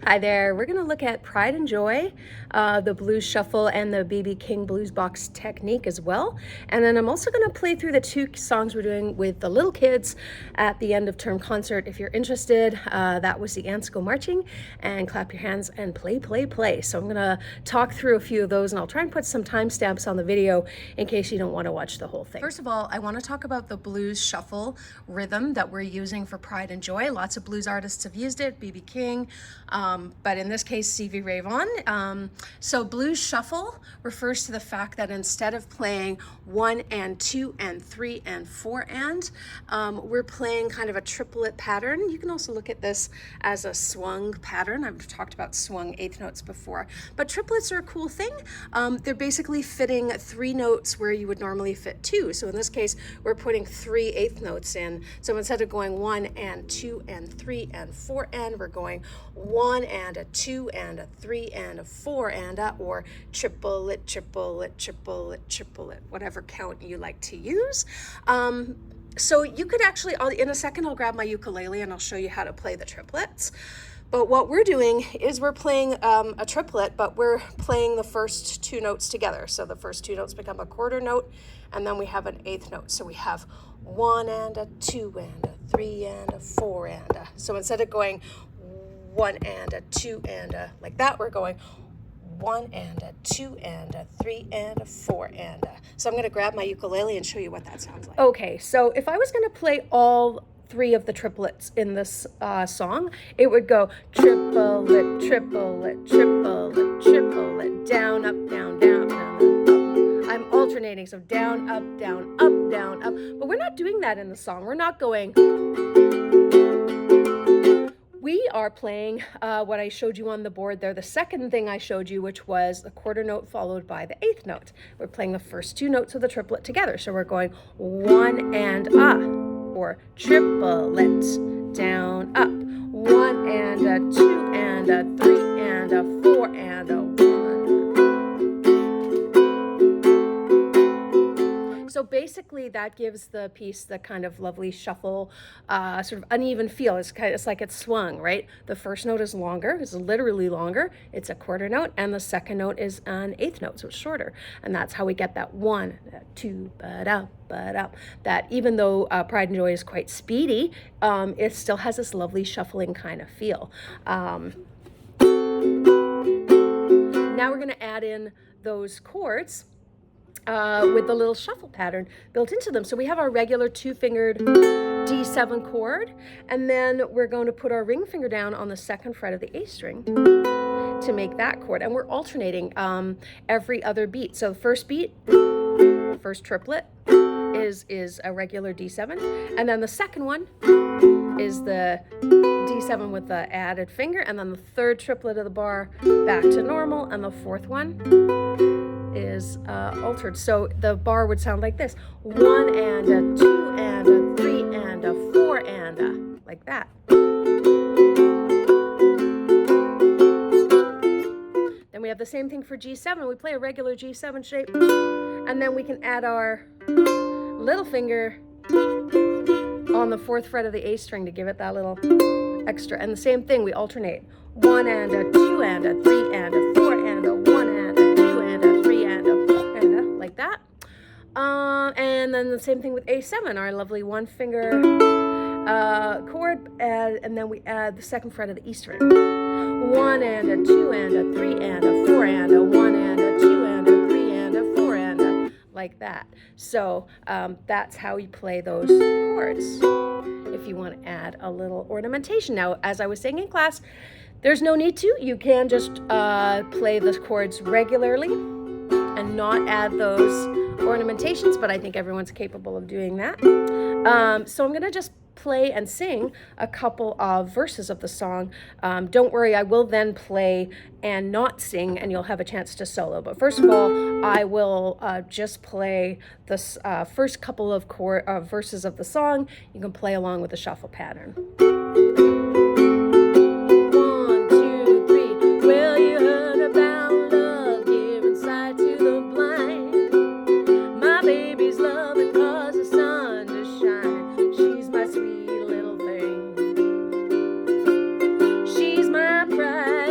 Hi there, we're going to look at Pride and Joy, the blues shuffle, and the B.B. King blues box technique as well. And then I'm also going to play through the two songs we're doing with the little kids at the end of term concert. If you're interested, that was the Ants Go Marching and Clap Your Hands and Play, Play, Play. So I'm going to talk through a few of those, and I'll try and put some timestamps on the video in case you don't want to watch the whole thing. First of all, I want to talk about the blues shuffle rhythm that we're using for Pride and Joy. Lots of blues artists have used it, B.B. King, but in this case, Stevie Ray Vaughan. So blues shuffle refers to the fact that instead of playing 1 and 2 and 3 and 4 and, we're playing kind of a triplet pattern. You can also look at this as a swung pattern. I've talked about swung eighth notes before, but triplets are a cool thing. They're basically fitting 3 notes where you would normally fit 2. So in this case, we're putting 3 eighth notes in. So instead of going 1 and 2 and 3 and 4 and, we're going 1 and a 2 and a 3 and a 4 and a, or triplet, triplet, triplet, triplet, whatever count you like to use. So you could actually, in a second I'll grab my ukulele and I'll show you how to play the triplets. But what we're doing is we're playing a triplet, but we're playing the first 2 notes together. So the first 2 notes become a quarter note, and then we have an eighth note. So we have 1 and a 2 and a 3 and a 4 and a. So instead of going 1 and a 2 and a like that, we're going 1 and a 2 and a 3 and a 4 and a. So I'm going to grab my ukulele and show you what that sounds like. Okay, so if I was going to play all 3 of the triplets in this song, it would go triplet, triplet, triplet, triplet, down, up, down, down, down, up. I'm alternating, so down, up, down, up, down, up. But we're not doing that in the song. We're not going. We are playing what I showed you on the board there, the second thing I showed you, which was the quarter note followed by the eighth note. We're playing the first 2 notes of the triplet together. So we're going 1 and a, or triplet, down, up. 1 and a 2 and a 3 and a 4 and a 1. So basically that gives the piece the kind of lovely shuffle, sort of uneven feel. It's like it's swung, right? The first note is longer, it's literally longer. It's a quarter note, and the second note is an eighth note, so it's shorter. And that's how we get that 1, that 2, ba-da, ba-da. That even though Pride and Joy is quite speedy, it still has this lovely shuffling kind of feel. Now we're going to add in those chords with the little shuffle pattern built into them. So we have our regular 2-fingered D7 chord, and then we're going to put our ring finger down on the 2nd fret of the A string to make that chord. And we're alternating every other beat. So the first beat, first triplet, is a regular D7, and then the second one is the D7 with the added finger, and then the 3rd triplet of the bar back to normal, and the 4th one is altered. So the bar would sound like this: 1 and a 2 and a 3 and a 4 and a, like that. Then we have the same thing for G7. We play a regular G7 shape, and then we can add our little finger on the 4th fret of the A string to give it that little extra. And the same thing, we alternate: 1 and a 2 and a 3 and a 4 and a 1 and a 2 and a 3 and a 4 and a, like that. And then the same thing with A7, our lovely 1-finger chord, and then we add the 2nd fret of the E string. 1 and a 2 and a 3 and a 4 and a 1 and a 2 and a 3 and a 4 and a, like that. So that's how you play those chords if you want to add a little ornamentation. Now, as I was saying in class, there's no need to. You can just play the chords regularly and not add those ornamentations, but I think everyone's capable of doing that. So I'm going to just play and sing a couple of verses of the song. Don't worry, I will then play and not sing, and you'll have a chance to solo. But first of all, I will just play the first couple of verses of the song. You can play along with the shuffle pattern. Pride.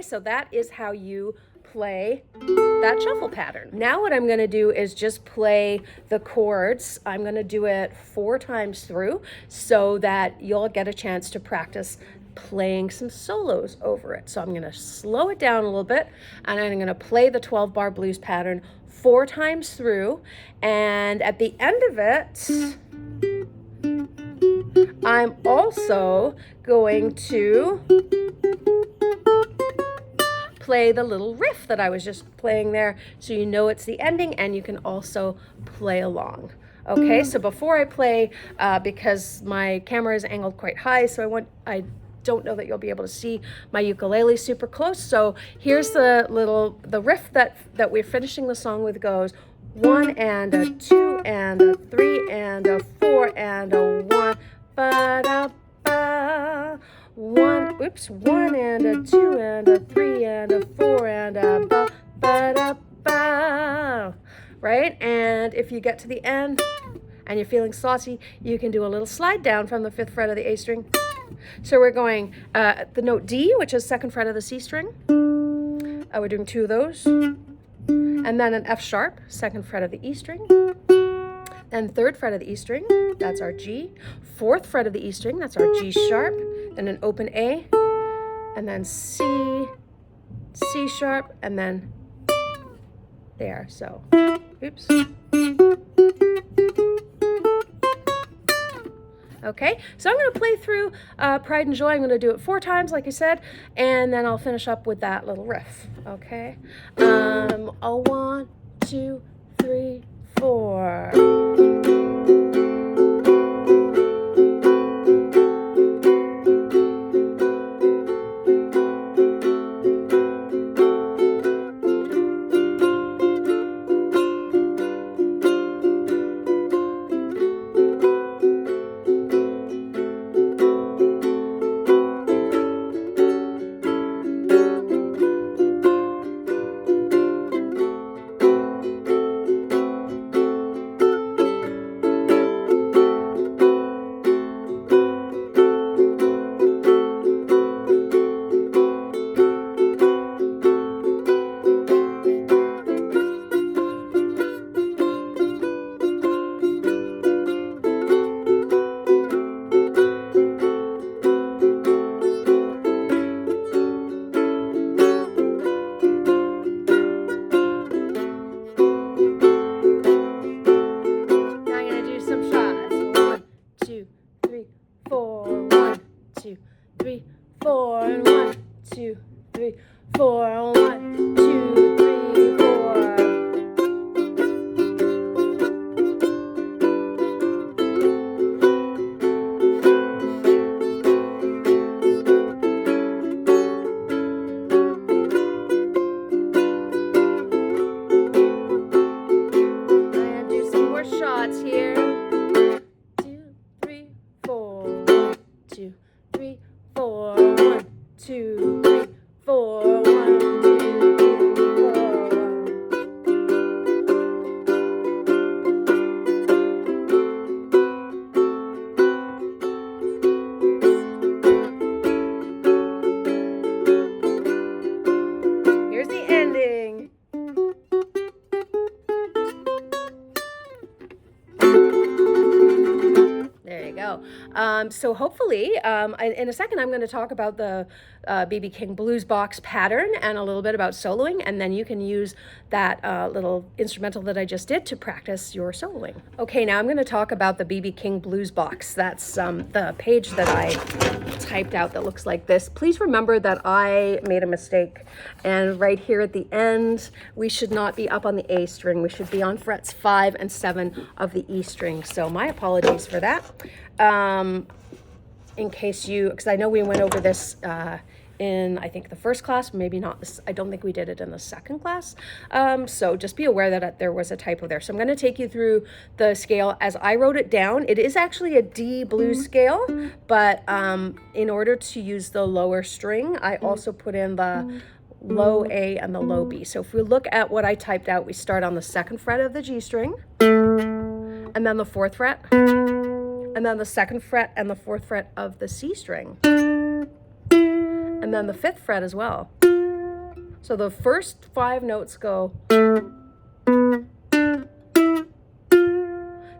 so that is how you play that shuffle pattern. Now what I'm going to do is just play the chords. I'm going to do it 4 times through so that you'll get a chance to practice playing some solos over it. So I'm going to slow it down a little bit, and I'm going to play the 12-bar blues pattern 4 times through, and at the end of it, I'm also going to play the little riff that I was just playing there, so you know it's the ending and you can also play along. Okay, so before I play, because my camera is angled quite high, so I don't know that you'll be able to see my ukulele super close. So here's the riff that we're finishing the song with. Goes 1 and a 2 and a 3 and a 4 and a 1, ba da ba. 1 and a 2 and a 3 and a 4 and a ba ba da ba. Right? And if you get to the end and you're feeling saucy, you can do a little slide down from the 5th fret of the A string. So we're going the note D, which is 2nd fret of the C string. We're doing 2 of those. And then an F sharp, 2nd fret of the E string. Then 3rd fret of the E string, that's our G. 4th fret of the E string, that's our G sharp. Then an open A, and then C, C sharp, and then there. So, oops. Okay, so I'm going to play through Pride and Joy. I'm going to do it 4 times, like I said, and then I'll finish up with that little riff. Okay, 1, 2, 3, 4. So hopefully, in a second, I'm going to talk about the B.B. King Blues Box pattern and a little bit about soloing, and then you can use that little instrumental that I just did to practice your soloing. Okay, now I'm going to talk about the B.B. King Blues Box. That's the page that I typed out that looks like this. Please remember that I made a mistake, and right here at the end, we should not be up on the A string. We should be on frets 5 and 7 of the E string. So my apologies for that. In case because I know we went over this in, I think, the first class, maybe not this, I don't think we did it in the second class. So just be aware that there was a typo there. So I'm going to take you through the scale as I wrote it down. It is actually a D blues scale, but in order to use the lower string, I also put in the low A and the low B. So if we look at what I typed out, we start on the 2nd fret of the G string, and then the 4th fret, and then the 2nd fret and the 4th fret of the C string, and then the 5th fret as well, So the first 5 notes go.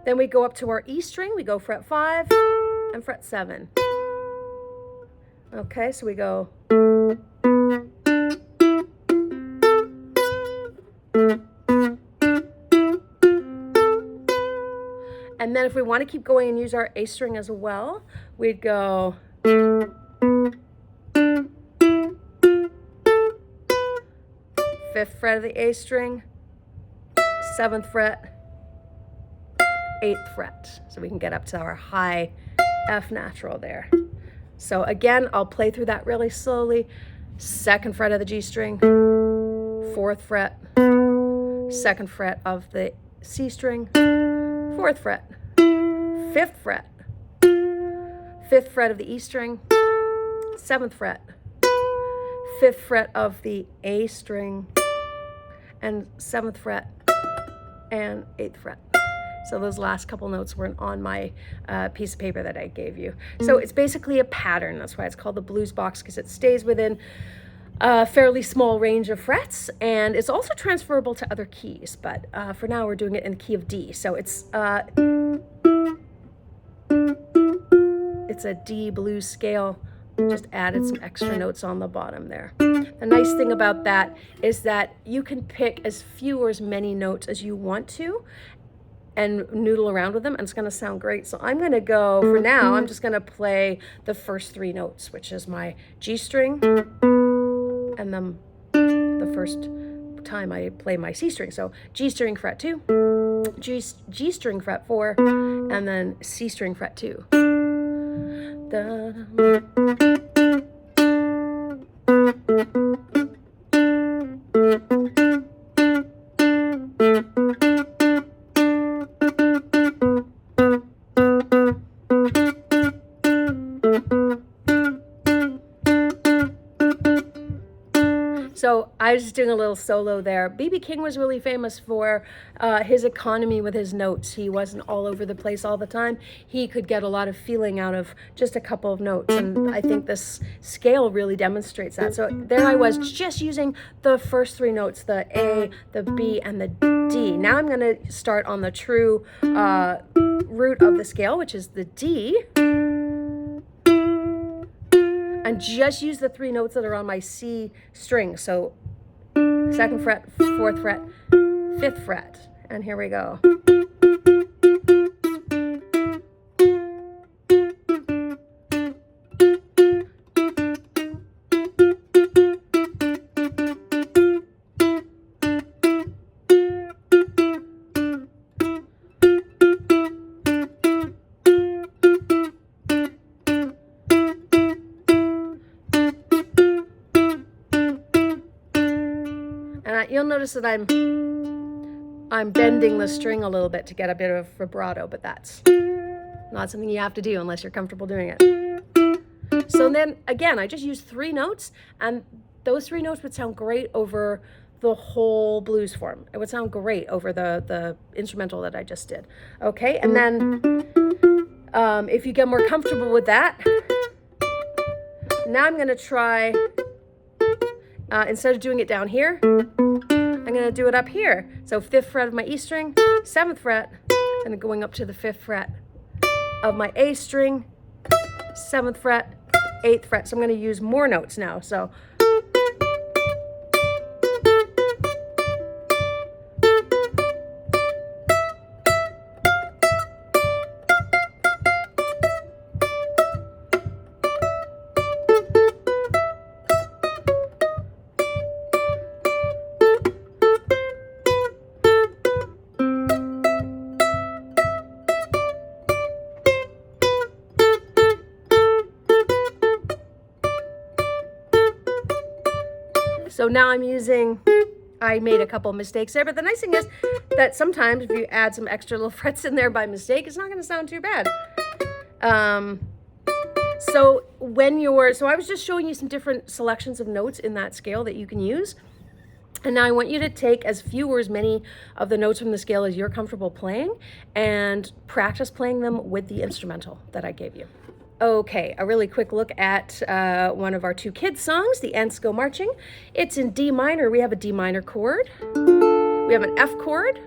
Then we go up to our E string. We go fret 5 and fret 7. Okay, so we go. And then if we want to keep going and use our A string as well, we'd go. 5th fret of the A string, 7th fret, 8th fret. So we can get up to our high F natural there. So again, I'll play through that really slowly. 2nd fret of the G string, 4th fret, 2nd fret of the C string, 4th fret, 5th fret, 5th fret of the E string, 7th fret, 5th fret of the A string, and 7th fret and 8th fret. So those last couple notes weren't on my piece of paper that I gave you. So it's basically a pattern. That's why it's called the blues box, because it stays within a fairly small range of frets, and it's also transferable to other keys. But for now, we're doing it in the key of D. So it's a D blues scale. Just added some extra notes on the bottom there. The nice thing about that is that you can pick as few or as many notes as you want to and noodle around with them, and it's going to sound great. So I'm going to go, for now, I'm just going to play the first 3 notes, which is my G string, and then the first time I play my C string. So G string fret 2, G string fret 4, and then C string fret 2. So I was just doing a little solo there. B.B. King was really famous for his economy with his notes. He wasn't all over the place all the time. He could get a lot of feeling out of just a couple of notes, and I think this scale really demonstrates that. So there I was, just using the first 3 notes, the A, the B, and the D. Now I'm going to start on the true root of the scale, which is the D, and just use the 3 notes that are on my C string. So 2nd fret, 4th fret, 5th fret, and here we go. And you'll notice that I'm bending the string a little bit to get a bit of vibrato, but that's not something you have to do unless you're comfortable doing it. So then again, I just used 3 notes, and those 3 notes would sound great over the whole blues form. It would sound great over the instrumental that I just did. Okay, and then if you get more comfortable with that, now I'm gonna try, instead of doing it down here, I'm going to do it up here. So 5th fret of my E string, 7th fret, and then going up to the 5th fret of my A string, 7th fret, 8th fret. So I'm going to use more notes now. So now I'm using, I made a couple mistakes there, but the nice thing is that sometimes if you add some extra little frets in there by mistake, it's not going to sound too bad. So I was just showing you some different selections of notes in that scale that you can use. And now I want you to take as few or as many of the notes from the scale as you're comfortable playing and practice playing them with the instrumental that I gave you. Okay, a really quick look at one of our two kids' songs, The Ants Go Marching. It's in D minor. We have a D minor chord. We have an F chord,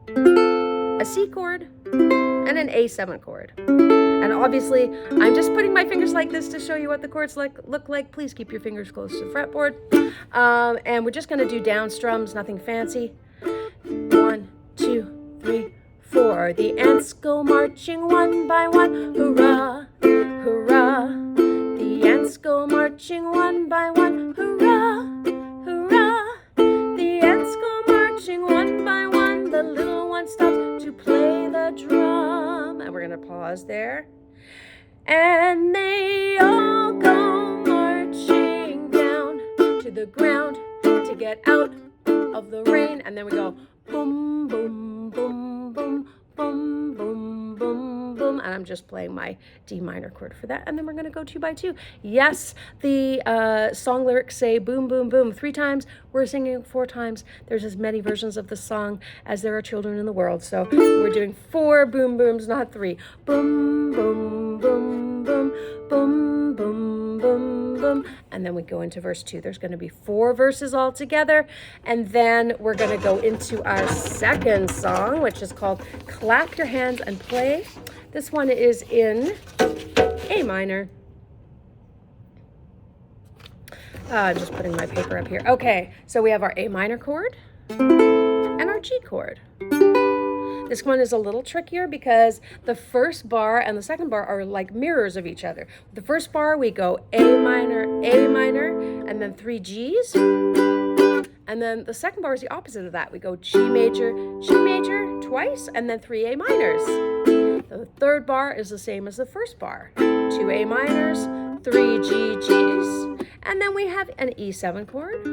a C chord, and an A7 chord. And obviously, I'm just putting my fingers like this to show you what the chords look like. Please keep your fingers close to the fretboard. And we're just going to do down strums, nothing fancy. 1, 2, 3, 4. The ants go marching one by one. Hurrah, hurrah. The ants go marching one by one. Hurrah, hurrah. The ants go marching one by one. The little one stops to play the drum. And we're going to pause there. And they all go marching down to the ground to get out of the rain. And then we go boom, boom, boom, boom, boom, boom, boom, boom. And I'm just playing my D minor chord for that. And then we're going to go 2 by 2. Yes, the song lyrics say boom, boom, boom 3 times. We're singing 4 times. There's as many versions of the song as there are children in the world. So we're doing 4 boom booms, not 3. Boom, boom, boom, boom, boom, boom, boom, boom. And then we go into verse 2. There's going to be 4 verses all together. And then we're going to go into our second song, which is called Clap Your Hands and Play. This one is in A minor. I'm just putting my paper up here. Okay, so we have our A minor chord and our G chord. This one is a little trickier because the first bar and the second bar are like mirrors of each other. The first bar we go A minor, and then 3 Gs. And then the second bar is the opposite of that. We go G major twice, and then 3 A minors. The third bar is the same as the first bar. 2 A minors, 3 Gs, and then we have an E7 chord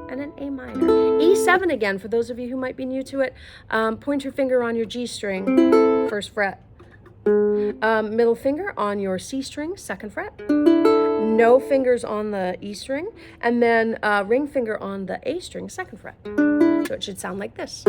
and an A minor. E7 again, for those of you who might be new to it, point your finger on your G string, 1st fret. Middle finger on your C string, 2nd fret. No fingers on the E string, and then ring finger on the A string, 2nd fret. So it should sound like this.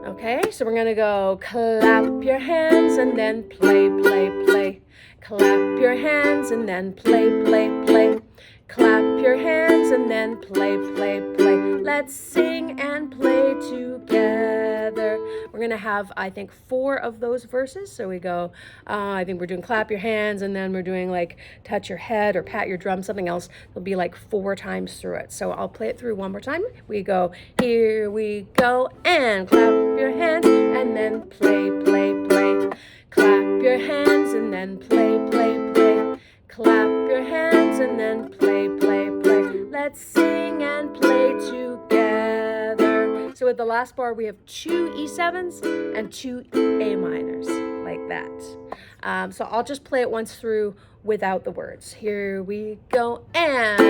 Okay, so we're gonna go clap your hands and then play, play, play. Clap your hands and then play, play, play. Clap your hands and then play, play, play. Let's sing and play together. We're going to have, I think, 4 of those verses. So we go, I think we're doing clap your hands, and then we're doing like touch your head or pat your drum, something else. It'll be like 4 times through it. So I'll play it through one more time. We go, here we go, and clap your hands, and then play, play, play. Clap your hands, and then play, play, play. Clap your hands, and then play, play, play. Let's sing and play together. So with the last bar, we have 2 E7s and 2 A minors, like that. So I'll just play it once through without the words. Here we go, and...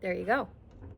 There you go.